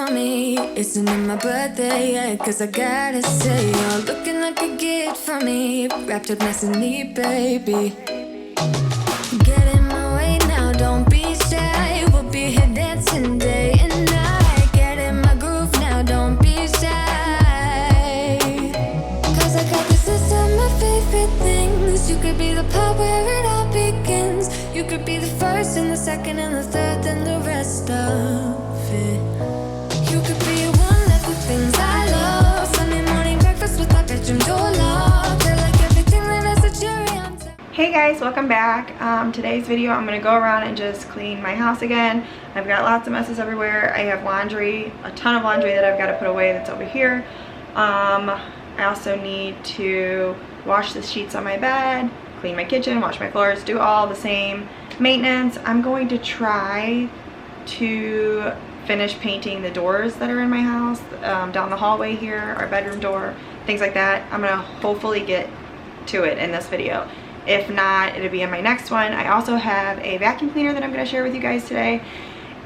for me. Isn't it my birthday yet? Cause I gotta say, you're looking like a gift for me. Wrapped up nice and neat, baby. Get in my way now, don't be shy. We'll be here dancing day and night. Get in my groove now, don't be shy. Cause I got this list of my favorite things. You could be the part where it all begins. You could be the first and the second and the third and the rest of it. You could be one of the things I love. Sunday morning breakfast with our bedroom door locked. I like everything that has a cherry on top. Hey guys, welcome back. Today's video I'm going to go around and just clean my house again. I've got lots of messes everywhere. I have laundry, a ton of laundry that I've got to put away that's over here. I also need to wash the sheets on my bed, clean my kitchen, wash my floors, do all the same maintenance. I'm going to try to finish painting the doors that are in my house, down the hallway here, our bedroom door, things like that. I'm gonna hopefully get to it in this video. If not, it'll be in my next one. I also have a vacuum cleaner that I'm gonna share with you guys today.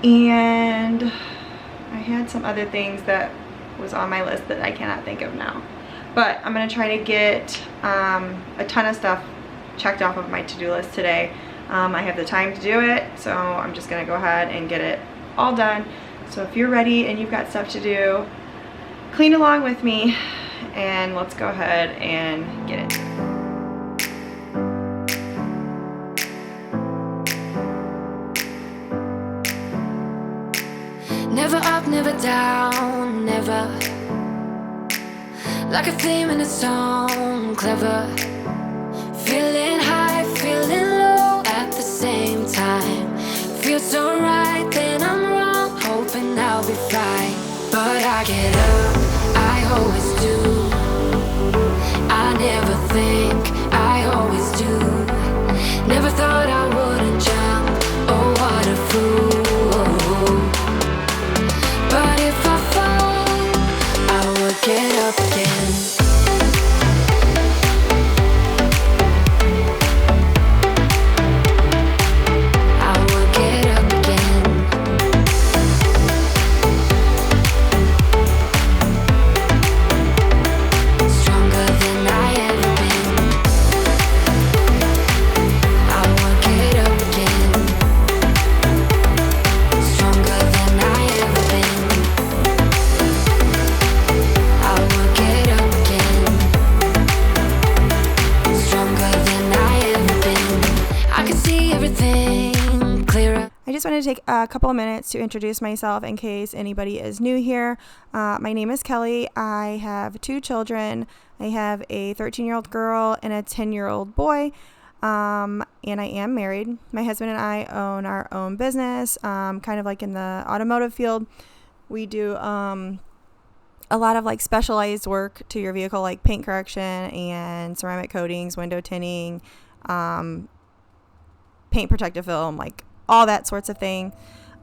And I had some other things that was on my list that I cannot think of now. But I'm gonna try to get a ton of stuff checked off of my to-do list today. I have the time to do it, so I'm just gonna go ahead and get it all done. So if you're ready and you've got stuff to do, clean along with me and let's go ahead and get it. Never up, never down, never. Like a theme in a song, clever. Feeling high, feeling low at the same time. Feels so right, then I'm wrong, hoping I'll be fine. But I get up, I always do. I never think, I always do. Never thought I wouldn't jump, oh what a fool. But if I fall, I will get up again. I just wanted to take a couple of minutes to introduce myself in case anybody is new here. My name is Kelly. I have two children. I have a 13-year-old girl and a 10-year-old boy, and I am married. My husband and I own our own business, kind of like in the automotive field. We do a lot of like specialized work to your vehicle, like paint correction and ceramic coatings, window tinting, paint protective film, like all that sorts of thing.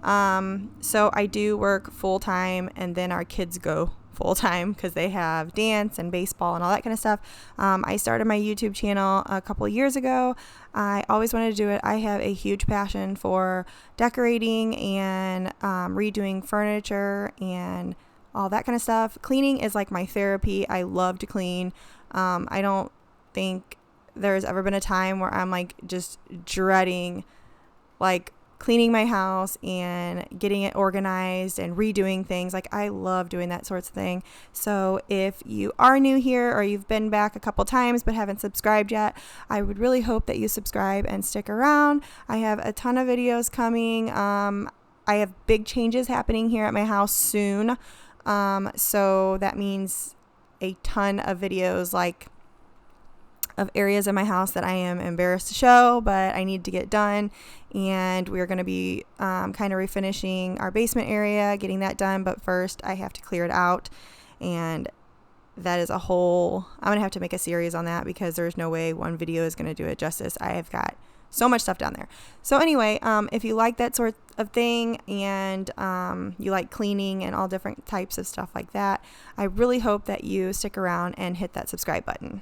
So I do work full-time, and then our kids go full-time because they have dance and baseball and all that kind of stuff. I started my YouTube channel a couple of years ago. I always wanted to do it. I have a huge passion for decorating and redoing furniture and all that kind of stuff. Cleaning is like my therapy. I love to clean. I don't think there's ever been a time where I'm like just dreading like cleaning my house and getting it organized and redoing things. Like I love doing that sorts of thing. So if you are new here or you've been back a couple times but haven't subscribed yet, I would really hope that you subscribe and stick around. I have a ton of videos coming. I have big changes happening here at my house soon. So that means a ton of videos, like of areas in my house that I am embarrassed to show, but I need to get done. And we're going to be kind of refinishing our basement area, getting that done. But first I have to clear it out. And that is a whole, I'm going to have to make a series on that because there's no way one video is going to do it justice. I have got so much stuff down there. So anyway, if you like that sort of thing and you like cleaning and all different types of stuff like that, I really hope that you stick around and hit that subscribe button.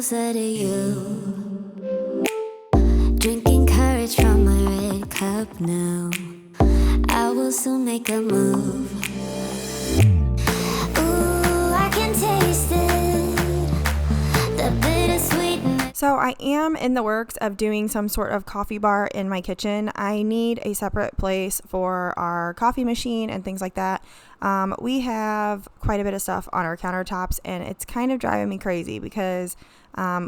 closer to you. Drinking courage from my red cup now. I will soon make a move. Ooh, I can taste it, the bittersweet. So I am in the works of doing some sort of coffee bar in my kitchen. I need a separate place for our coffee machine and things like that. We have quite a bit of stuff on our countertops, and it's kind of driving me crazy because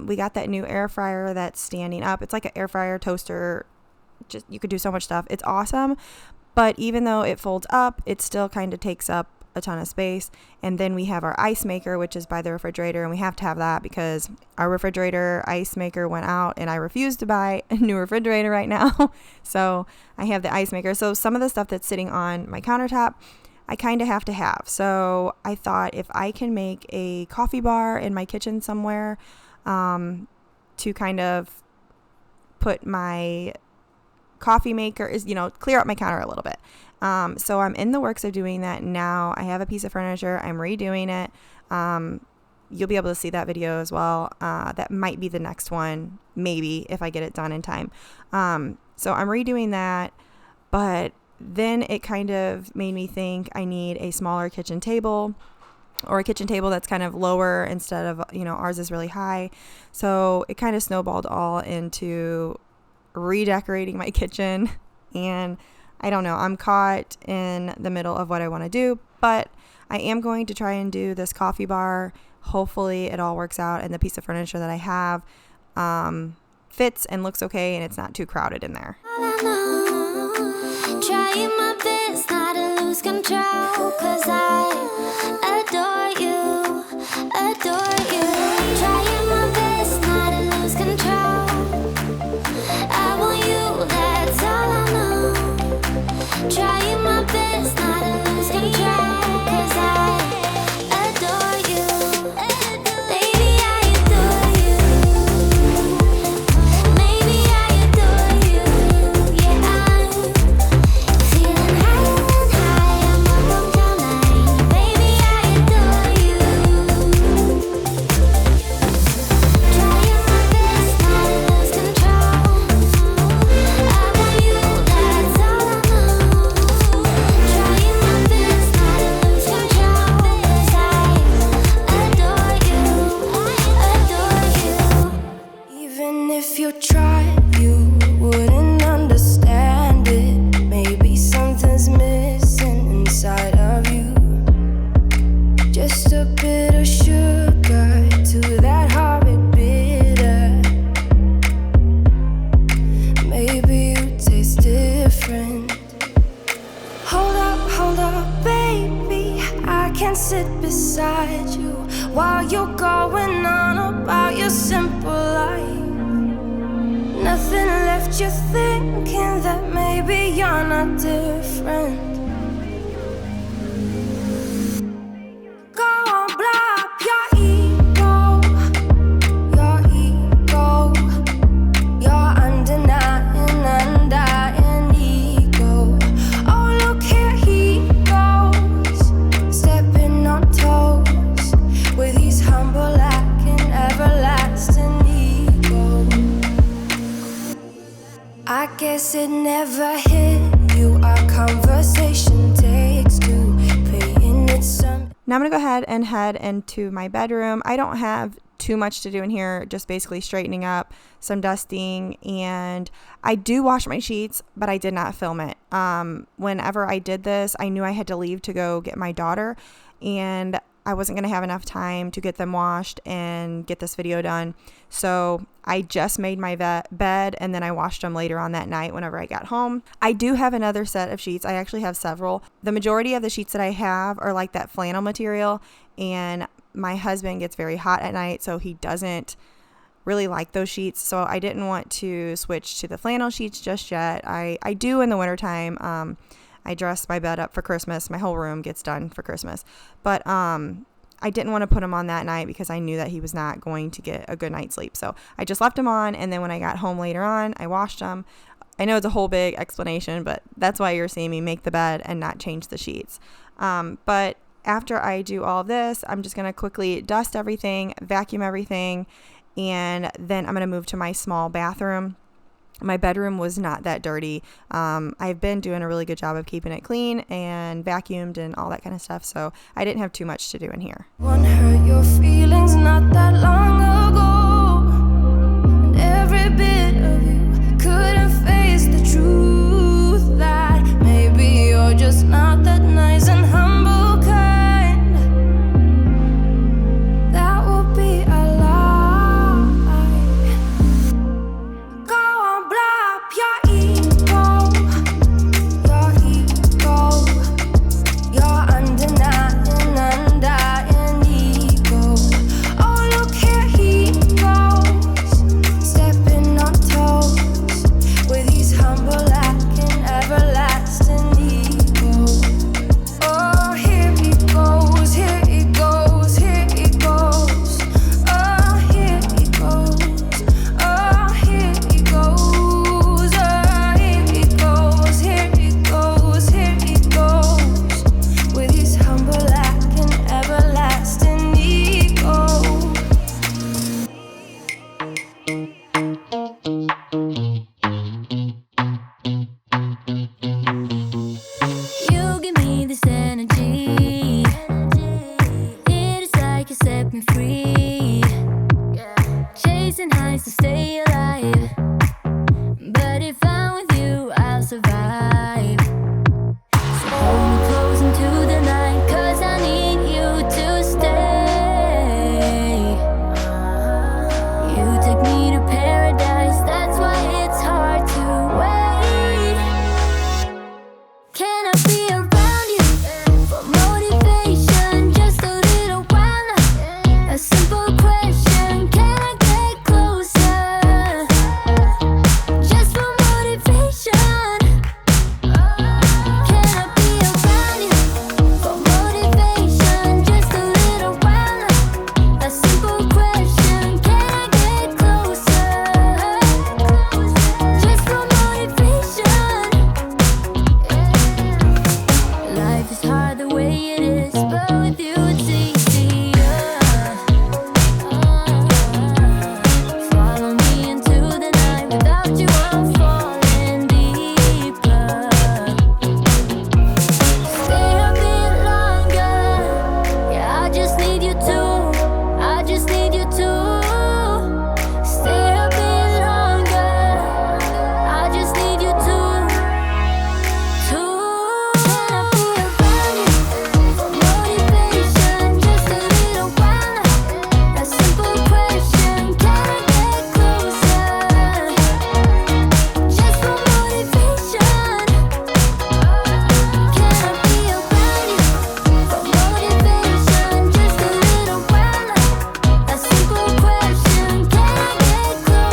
we got that new air fryer that's standing up. It's like an air fryer toaster. Just you could do so much stuff. It's awesome. But even though it folds up, it still kind of takes up a ton of space. And then we have our ice maker, which is by the refrigerator, and we have to have that because our refrigerator ice maker went out, and I refuse to buy a new refrigerator right now. So I have the ice maker. So some of the stuff that's sitting on my countertop, I kind of have to have. So I thought if I can make a coffee bar in my kitchen somewhere, to kind of put my coffee maker is, clear up my counter a little bit. So I'm in the works of doing that now. I have a piece of furniture. I'm redoing it. You'll be able to see that video as well. That might be the next one, maybe, if I get it done in time. So I'm redoing that, but then it kind of made me think I need a smaller kitchen table, or a kitchen table that's kind of lower instead of, ours is really high. So it kind of snowballed all into redecorating my kitchen, and I don't know, I'm caught in the middle of what I want to do, but I am going to try and do this coffee bar. Hopefully it all works out and the piece of furniture that I have fits and looks okay, and it's not too crowded in there. Trying my best not to lose control, 'cause I adore you, adore you. Trying my best not to lose control. I want you, that's all I know. Trying my best not to lose control, 'cause I adore you. Baby, I adore you. Maybe I adore you. Yeah, I'm feeling higher and higher, I'm up all night. Baby, I adore you. Trying my best not to lose control. I want you, that's all I know. Trying my best not to lose control, 'cause I adore you. Even if you tried, you wouldn't understand it. Maybe something's missing inside of you. Just a bit of sugar to that horrid bitter. Maybe you taste different. Hold up, baby. I can sit beside you while you're going on about your simple life. Nothing left you thinking that maybe you're not different. Go on, blow up your ego, your undying ego. Oh, look here he goes, stepping on toes with his humble and everlasting ego. I guess it never hit you. Our conversation takes two, paying it some. Now I'm going to go ahead and head into my bedroom. I don't have too much to do in here, just basically straightening up, some dusting, and I do wash my sheets, but I did not film it. Whenever I did this, I knew I had to leave to go get my daughter, and I wasn't going to have enough time to get them washed and get this video done. So I just made my bed, and then I washed them later on that night whenever I got home. I do have another set of sheets. I actually have several. The majority of the sheets that I have are like that flannel material, and my husband gets very hot at night, so he doesn't really like those sheets. So I didn't want to switch to the flannel sheets just yet. I do in the wintertime. I dress my bed up for Christmas. My whole room gets done for Christmas. But I didn't want to put him on that night because I knew that he was not going to get a good night's sleep. So I just left him on, and then when I got home later on, I washed them. I know it's a whole big explanation, but that's why you're seeing me make the bed and not change the sheets. But after I do all of this, I'm just going to quickly dust everything, vacuum everything, and then I'm going to move to my small bathroom. My bedroom was not that dirty. I've been doing a really good job of keeping it clean and vacuumed and all that kind of stuff, so I didn't have too much to do in here. One hurt your feelings not that long ago, and every bit of you couldn't face the truth that maybe you're just not that nice and humble kind. That would be a lie. Go on, blow up your ego, your undenying, undying ego. Oh, look here he goes, stepping on toes with his humble acting, everlasting ego. Oh, here he goes, here he goes, here he goes. Oh, here he goes, oh, here he goes, oh, here he goes, here he goes, here he goes with his humble acting, everlasting ego. You give me this energy. It is like you set me free. Chasing highs to stay alive. But if I'm with you, I'll survive. So hold me close into the night, 'cause I need you to stay. You take me to paradise, that's why it's hard to wait. Can I be around you for motivation? Just a little while now. A simple question, can I get closer? Just for motivation. Can I be around you for motivation? Just a little while now. A simple question, can I get closer? Just for motivation. Life is hard the way it is, but with you it's easier. Follow me into the night, without you I'm falling deeper. Stay a bit longer, yeah, I just need you to, I just need you to. Stay a bit longer, I just need you to. Can I be around you for motivation? Just a little while now. A simple question, can I get closer? Just for motivation. Can I be around you for motivation? Just a little while now. A simple question, can I get closer?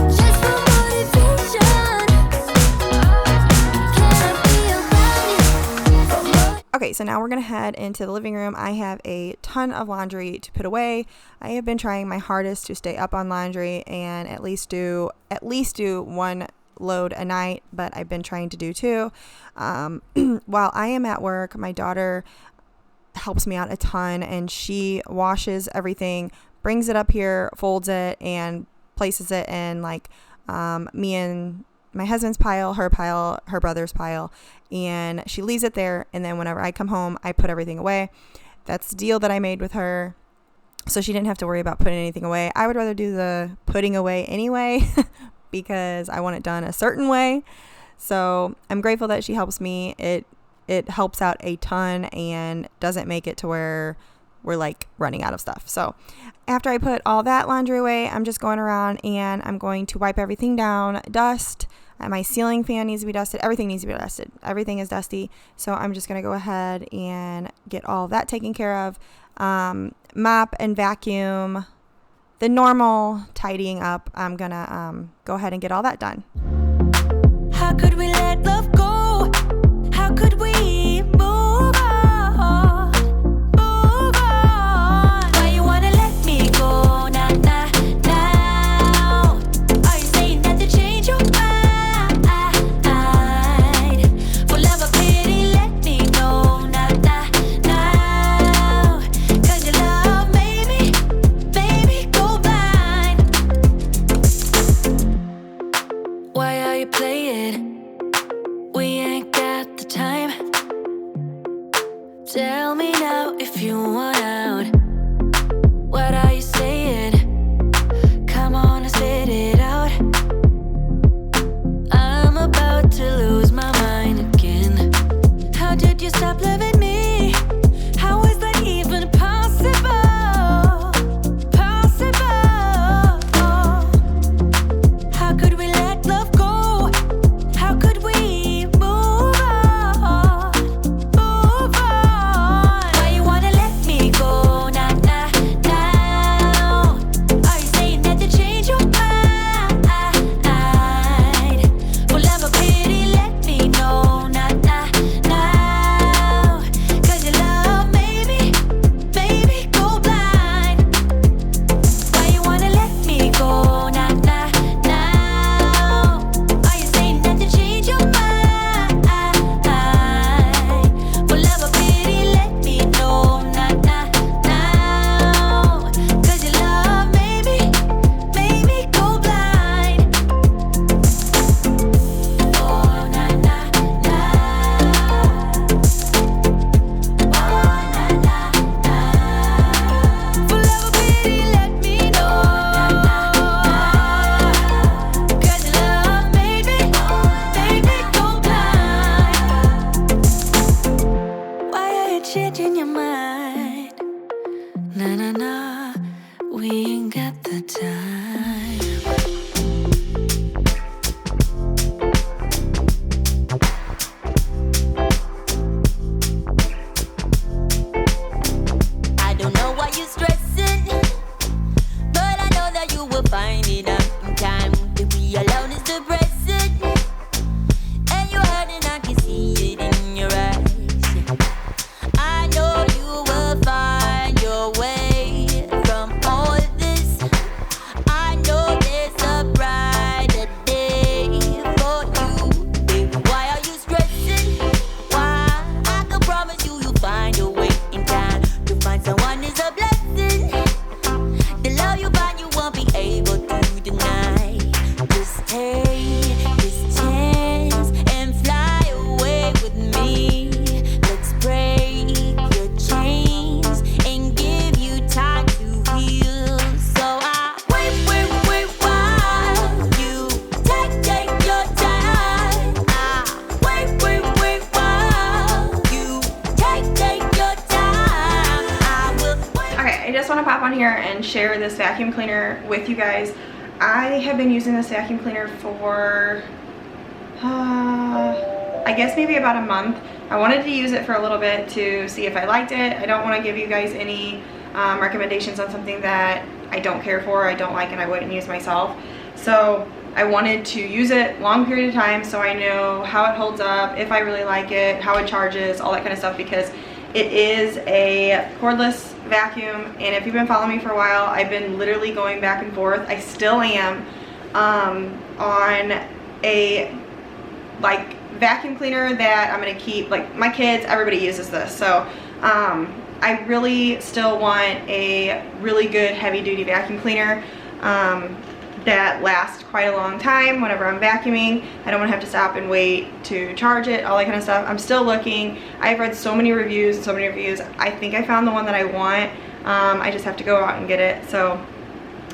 Just for motivation. Okay, so now we're going to head into the living room. I have a ton of laundry to put away. I have been trying my hardest to stay up on laundry and at least do one load a night, but I've been trying to do two. While I am at work, my daughter helps me out a ton, and she washes everything, brings it up here, folds it, and places it in like me and my husband's pile, her brother's pile, and she leaves it there. And then whenever I come home, I put everything away. That's the deal that I made with her, so she didn't have to worry about putting anything away. I would rather do the putting away anyway because I want it done a certain way. So I'm grateful that she helps me. It helps out a ton and doesn't make it to where we're like running out of stuff. So after I put all that laundry away, I'm just going around and I'm going to wipe everything down, dust. My ceiling fan needs to be dusted. Everything needs to be dusted. Everything is dusty. So I'm just going to go ahead and get all of that taken care of. mop and vacuum, the normal tidying up. I'm gonna go ahead and get all that done. How could we let love go? How could we move on? Move on. Why you wanna let me go? Nah, nah, now. Are you saying that to change your mind? For love or pity, let me know. Nah, nah, now. 'Cause your love made me go blind. Why are you playing? We ain't got the time. Tell me now if you want out. What are you saying? Come on and spit it out. I'm about to lose my mind again. How did you stop loving me? How is that even possible? Possible. How could we let love go? How could we move on? Move on. Why you wanna let me go? Nah, nah, now. Are you saying that to change your mind? For love or pity, let me know. Nah, nah, now. 'Cause your love made me go blind. Why you wanna let me go? Nah, nah, now. Are you saying that to change your mind? For love or pity, let me know. Nah, nah, now. 'Cause your love made me go blind. Oh, nah, nah, nah. Oh, nah, nah, nah. For love or pity, let me know. 'Cause your love made me go blind. Why are you changing your mind? Nah, nah, nah. We ain't got the time. I don't know why you're stressing, but I know that you will find it out in time. To be alone is depressing, and you're hurting, I can see it in your eyes. I know you will find your way from all this. I know there's a brighter day for you, baby. Why are you stressing? Why? I can promise you, you'll find your way in time. To find someone is a blessing. The love you find, you won't be able to deny. Just take this chance and fly away with me. Let's break your chains and give you time to heal. So I wait while you take your time. I wait while you take your time. I will wait. Okay, I just want to pop on here and share this vacuum cleaner with you guys. I have been using this vacuum cleaner for I guess maybe about a month. I wanted to use it for a little bit to see if I liked it. I don't want to give you guys any recommendations on something that I don't care for, I don't like, and I wouldn't use myself. So I wanted to use it long period of time so I know how it holds up, if I really like it, how it charges, all that kind of stuff, because it is a cordless vacuum, and if you've been following me for a while, I've been literally going back and forth. I still am on a like vacuum cleaner that I'm gonna keep, like my kids, everybody uses this, so I really still want a really good heavy duty vacuum cleaner that lasts quite a long time whenever I'm vacuuming. I don't want to have to stop and wait to charge it, all that kind of stuff. I'm still looking. I've read so many reviews and so many reviews. I think I found the one that I want. I just have to go out and get it. So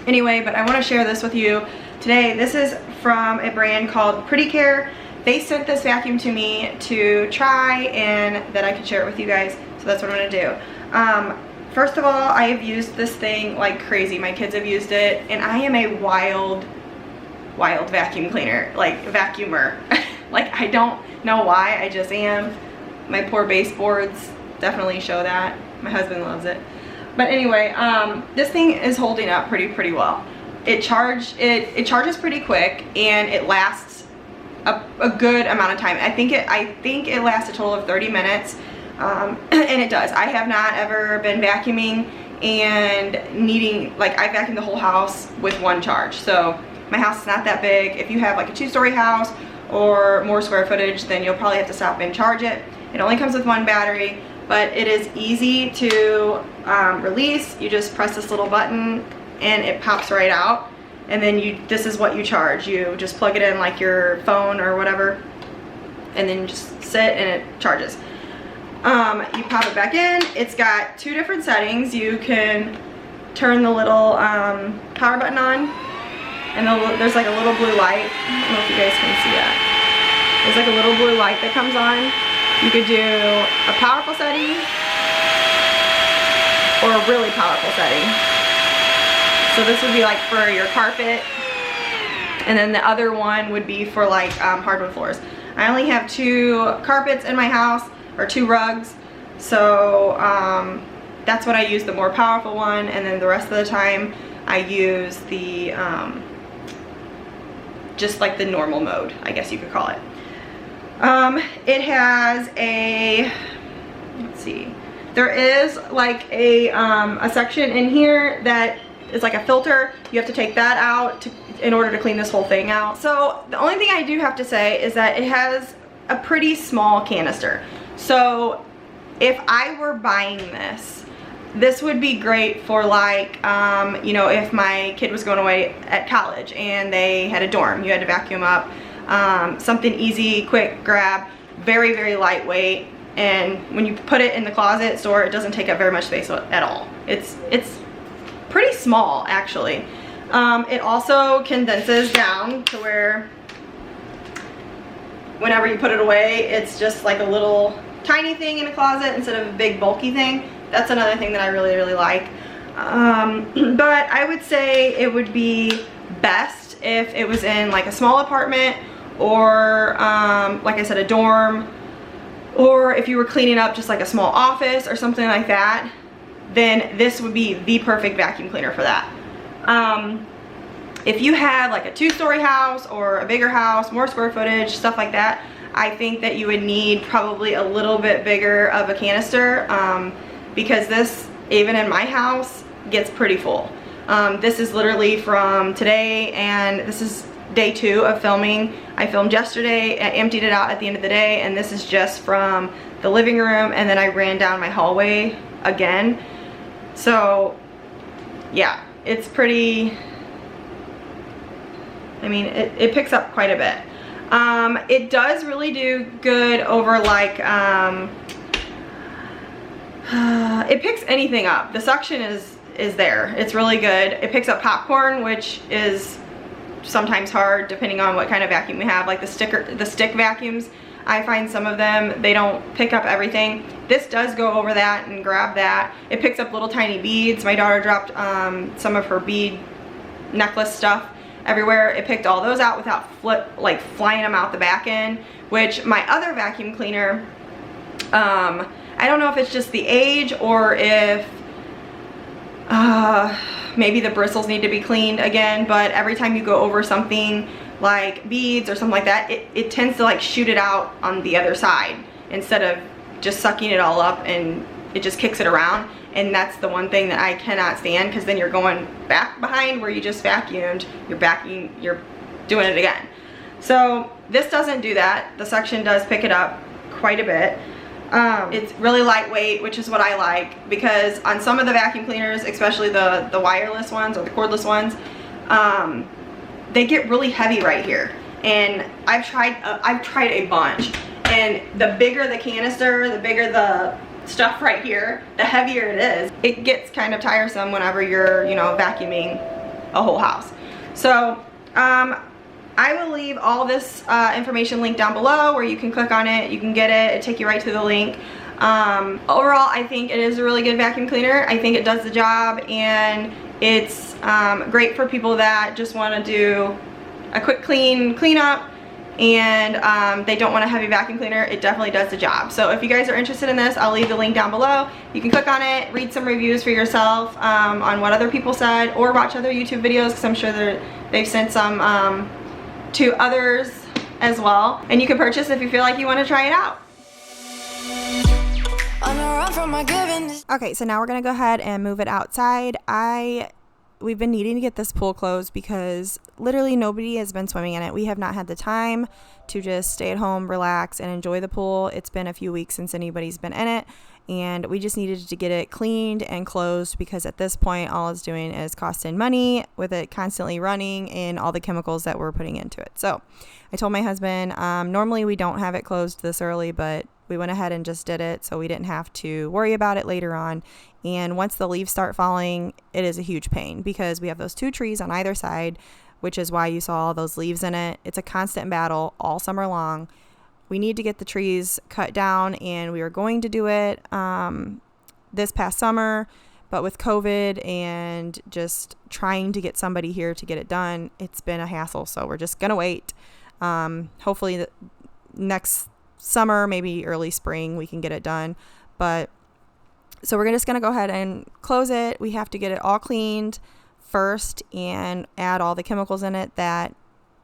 anyway, but I want to share this with you today. This is from a brand called Pretty Care. They sent this vacuum to me to try and that I could share it with you guys. So that's what I'm going to do. First of all, I have used this thing like crazy. My kids have used it, and I am a wild vacuum cleaner, like vacuumer. Like, I don't know why, I just am. My poor baseboards definitely show that. My husband loves it. But anyway, this thing is holding up pretty well. It charges pretty quick, and it lasts a good amount of time. I think it lasts a total of 30 minutes, and it does. I have not ever been vacuuming and needing, like, I vacuum the whole house with one charge. So my house is not that big. If you have like a 2-story house or more square footage, then you'll probably have to stop and charge it. It only comes with one battery, but it is easy to release. You just press this little button and it pops right out, and then this is what you charge. You just plug it in like your phone or whatever, and then you just sit and it charges. You pop it back in. It's got 2 different settings. You can turn the little power button on, and there's like a little blue light. I don't know if you guys can see that. There's like a little blue light that comes on. You could do a powerful setting or a really powerful setting. So this would be like for your carpet, and then the other one would be for like hardwood floors. I only have 2 carpets in my house, or 2 rugs, so that's what I use, the more powerful one, and then the rest of the time I use the just like the normal mode, I guess you could call it. It has a, let's see, there is like a section in here that is like a filter. You have to take that out in order to clean this whole thing out. So the only thing I do have to say is that it has a pretty small canister. So if I were buying this would be great for like, you know, if my kid was going away at college and they had a dorm, you had to vacuum up, something easy, quick grab, very lightweight, and when you put it in the closet store, it doesn't take up very much space at all. It's pretty small, actually. It also condenses down to where whenever you put it away, it's just like a little tiny thing in a closet instead of a big bulky thing. That's another thing that I really like. But I would say it would be best if it was in like a small apartment, or like I said, a dorm, or if you were cleaning up just like a small office or something like that, then this would be the perfect vacuum cleaner for that. If you have like a 2-story house or a bigger house, more square footage, stuff like that, I think that you would need probably a little bit bigger of a canister, because this, even in my house, gets pretty full. This is literally from today, and this is day 2 of filming. I filmed yesterday, I emptied it out at the end of the day, and this is just from the living room, and then I ran down my hallway again. So yeah, it's pretty, I mean, it picks up quite a bit. It does really do good over like, it picks anything up. The suction is there. It's really good. It picks up popcorn, which is sometimes hard depending on what kind of vacuum we have. Like the stick vacuums, I find some of them, they don't pick up everything. This does go over that and grab that. It picks up little tiny beads. My daughter dropped some of her bead necklace stuff everywhere. It picked all those out without flying them out the back end, which my other vacuum cleaner, I don't know if it's just the age or if maybe the bristles need to be cleaned again, but every time you go over something like beads or something like that, it tends to like shoot it out on the other side instead of just sucking it all up, and it just kicks it around. And that's the one thing that I cannot stand, because then you're going back behind where you just vacuumed, you're doing it again. So this doesn't do that. The suction does pick it up quite a bit. It's really lightweight, which is what I like, because on some of the vacuum cleaners, especially the wireless ones or the cordless ones, they get really heavy right here. And I've tried a bunch, and the bigger the canister, the bigger the stuff right here, the heavier it is. It gets kind of tiresome whenever you're, you know, vacuuming a whole house. So I will leave all this information linked down below where you can click on it, you can get it, it'll take you right to the link. Overall, I think it is a really good vacuum cleaner. I think it does the job, and it's great for people that just want to do a quick clean up and they don't want a heavy vacuum cleaner, it definitely does the job. So if you guys are interested in this, I'll leave the link down below. You can click on it, read some reviews for yourself on what other people said, or watch other YouTube videos, because I'm sure they've sent some to others as well. And you can purchase if you feel like you want to try it out. Okay, so now we're gonna go ahead and move it outside. We've been needing to get this pool closed because literally nobody has been swimming in it. We have not had the time to just stay at home, relax, and enjoy the pool. It's been a few weeks since anybody's been in it, and we just needed to get it cleaned and closed because at this point all it's doing is costing money with it constantly running and all the chemicals that we're putting into it. So I told my husband, normally we don't have it closed this early, but we went ahead and just did it so we didn't have to worry about it later on. And once the leaves start falling, it is a huge pain because we have those 2 trees on either side, which is why you saw all those leaves in it. It's a constant battle all summer long. We need to get the trees cut down, and we were going to do it this past summer, but with COVID and just trying to get somebody here to get it done, it's been a hassle. So we're just gonna wait. Hopefully next summer, maybe early spring, we can get it done. But so we're just gonna go ahead and close it. We have to get it all cleaned first and add all the chemicals in it that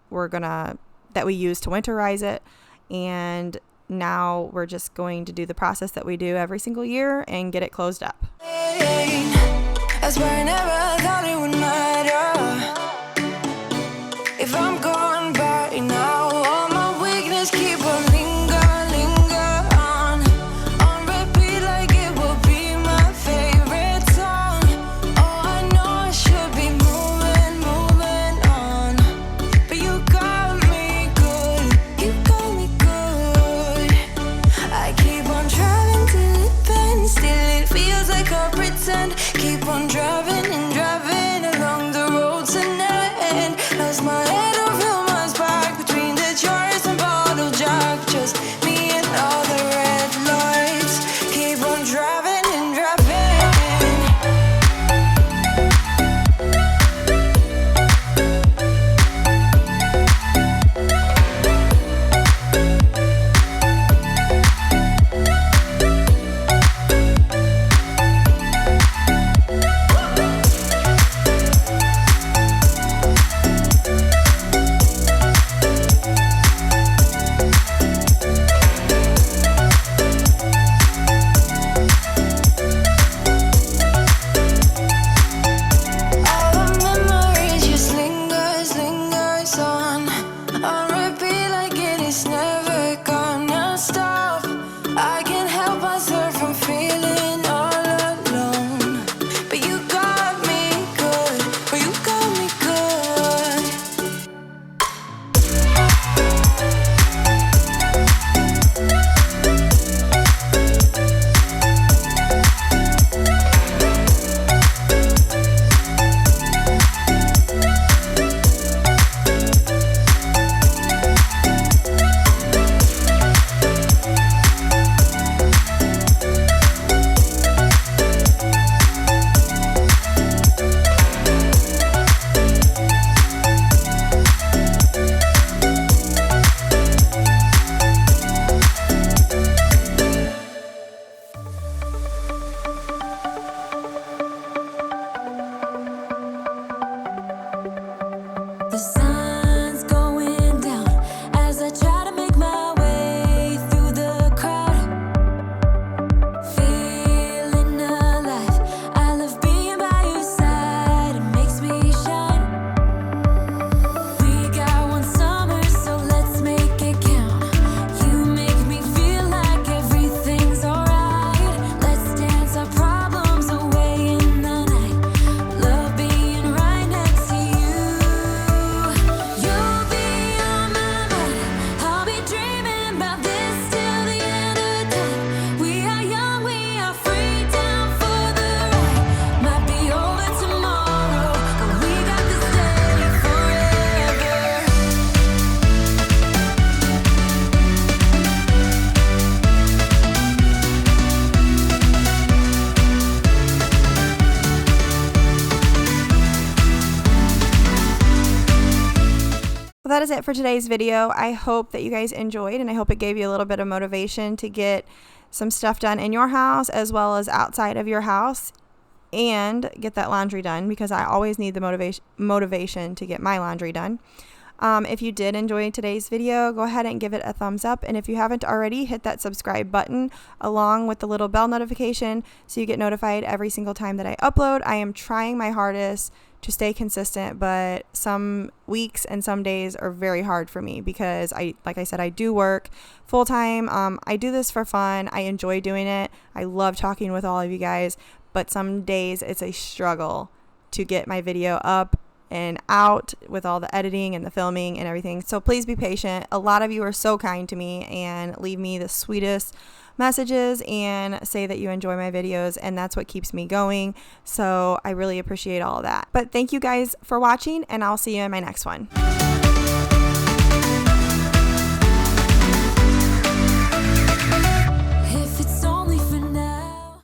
we use to winterize it. And now we're just going to do the process that we do every single year and get it closed up. I swear I never thought it would matter if I'm gone by now. All my weakness keep on linger on repeat like it will be my favorite song. Oh, I know I should be moving on, but you got me good, you got me good. I keep on driving till it bends, still it feels like I pretend. Keep on driving and driving along the roads and never end. Lost my head over my spark between the chores and bottle jack. Just me and all the red lights. Keep on driving and driving. Well, that is it for today's video. I hope that you guys enjoyed, and I hope it gave you a little bit of motivation to get some stuff done in your house as well as outside of your house, and get that laundry done, because I always need the motivation to get my laundry done. If you did enjoy today's video, go ahead and give it a thumbs up. And if you haven't already, hit that subscribe button along with the little bell notification so you get notified every single time that I upload. I am trying my hardest to stay consistent, but some weeks and some days are very hard for me because like I said, I do work full time. I do this for fun. I enjoy doing it. I love talking with all of you guys, but some days it's a struggle to get my video up and out with all the editing and the filming and everything. So please be patient. A lot of you are so kind to me and leave me the sweetest messages and say that you enjoy my videos, and that's what keeps me going. So I really appreciate all of that. But thank you guys for watching, and I'll see you in my next one.